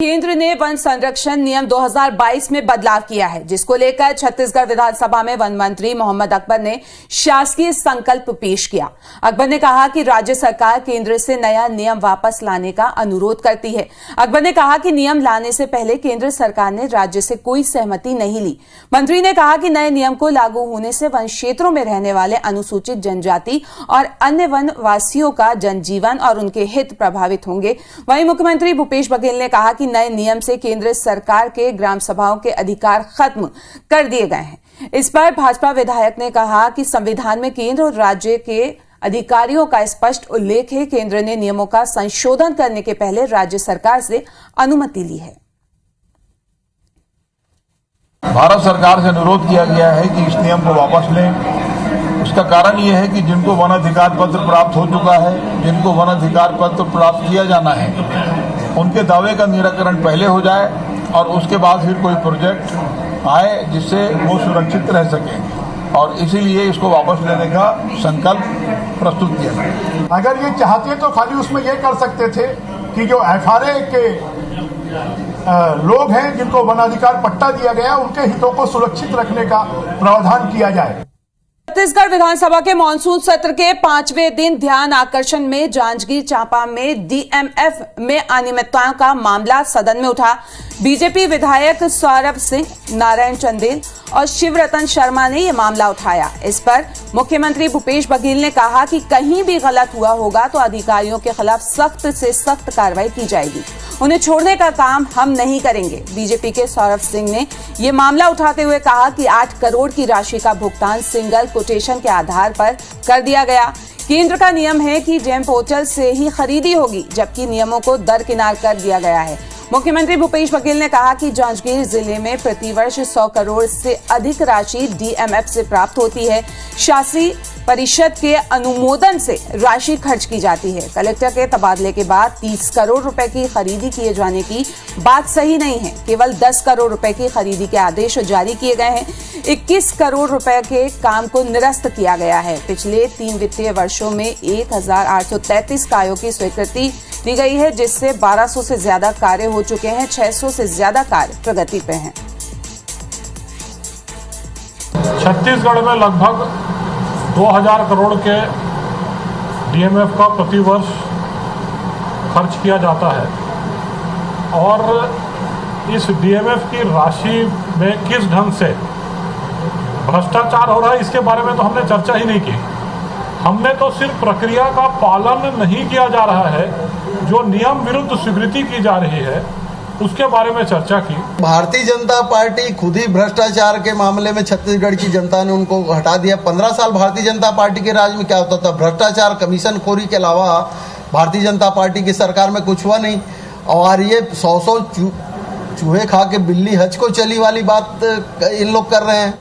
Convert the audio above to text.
केंद्र ने वन संरक्षण नियम 2022 में बदलाव किया है, जिसको लेकर छत्तीसगढ़ विधानसभा में वन मंत्री मोहम्मद अकबर ने शासकीय संकल्प पेश किया। अकबर ने कहा कि राज्य सरकार केंद्र से नया नियम वापस लाने का अनुरोध करती है। अकबर ने कहा कि नियम लाने से पहले केंद्र सरकार ने राज्य से कोई सहमति नहीं ली। मंत्री ने कहा कि नए नियम को लागू होने से वन क्षेत्रों में रहने वाले अनुसूचित जनजाति और अन्य वनवासियों का जनजीवन और उनके हित प्रभावित होंगे। वहीं मुख्यमंत्री भूपेश बघेल ने कहा कि नए नियम से केंद्र सरकार के ग्राम सभाओं के अधिकार खत्म कर दिए गए हैं। इस पर भाजपा विधायक ने कहा कि संविधान में केंद्र और राज्य के अधिकारियों का स्पष्ट उल्लेख है। केंद्र ने नियमों का संशोधन करने के पहले राज्य सरकार से अनुमति ली है। भारत सरकार से अनुरोध किया गया है कि इस नियम को वापस लें। उसका कारण यह है कि जिनको वन अधिकार पत्र प्राप्त हो चुका है, जिनको वन अधिकार पत्र प्राप्त किया जाना है, उनके दावे का निराकरण पहले हो जाए और उसके बाद फिर कोई प्रोजेक्ट आए जिससे वो सुरक्षित रह सके, और इसीलिए इसको वापस लेने का संकल्प प्रस्तुत किया गया। अगर ये चाहते तो खाली उसमें ये कर सकते थे कि जो FRA के लोग हैं जिनको वनाधिकार पट्टा दिया गया, उनके हितों को सुरक्षित रखने का प्रावधान किया जाए। छत्तीसगढ़ विधानसभा के मानसून सत्र के 5वें दिन ध्यान आकर्षण में जांजगीर चांपा में DMF में अनियमितताओं का मामला सदन में उठा। बीजेपी विधायक सौरभ सिंह, नारायण चंदेल और शिवरतन शर्मा ने यह मामला उठाया। इस पर मुख्यमंत्री भूपेश बघेल ने कहा कि कहीं भी गलत हुआ होगा तो अधिकारियों के खिलाफ सख्त से सख्त कार्रवाई की जाएगी। उन्हें छोड़ने का काम हम नहीं करेंगे। बीजेपी के सौरभ सिंह ने यह मामला उठाते हुए कहा कि 8 करोड़ की राशि का भुगतान सिंगल कोटेशन के आधार पर कर दिया गया। केंद्र का नियम है कि जेम पोर्टल से ही खरीदी होगी, जबकि नियमों को दरकिनार कर दिया गया है। मुख्यमंत्री भूपेश बघेल ने कहा कि जांजगीर जिले में प्रतिवर्ष 100 करोड़ से अधिक राशि DMF से प्राप्त होती है। शासी परिषद के अनुमोदन से राशि खर्च की जाती है। कलेक्टर के तबादले के बाद 30 करोड़ रुपए की खरीदी किए जाने की बात सही नहीं है। केवल 10 करोड़ रुपए की खरीदी के आदेश जारी किए गए हैं। 21 करोड़ रुपए के काम को निरस्त किया गया है। पिछले 3 वित्तीय वर्षों में 1833 कार्यों की स्वीकृति दी गई है, जिससे 1200 से ज्यादा कार्य हो चुके हैं। 600 से ज्यादा कार्य प्रगति पे हैं। छत्तीसगढ़ में लगभग 2000 करोड़ के DMF का प्रतिवर्ष खर्च किया जाता है, और इस DMF की राशि में किस ढंग से भ्रष्टाचार हो रहा है, इसके बारे में तो हमने चर्चा ही नहीं की। हमने तो सिर्फ प्रक्रिया का पालन नहीं किया जा रहा है, जो नियम विरुद्ध स्वीकृति की जा रही है उसके बारे में चर्चा की। भारतीय जनता पार्टी खुद ही भ्रष्टाचार के मामले में छत्तीसगढ़ की जनता ने उनको हटा दिया। 15 साल भारतीय जनता पार्टी के राज में क्या होता था? भ्रष्टाचार, कमीशन खोरी के अलावा भारतीय जनता पार्टी की सरकार में कुछ हुआ नहीं। और ये 100 चूहे खा के बिल्ली हज को चली वाली बात इन लोग कर रहे हैं।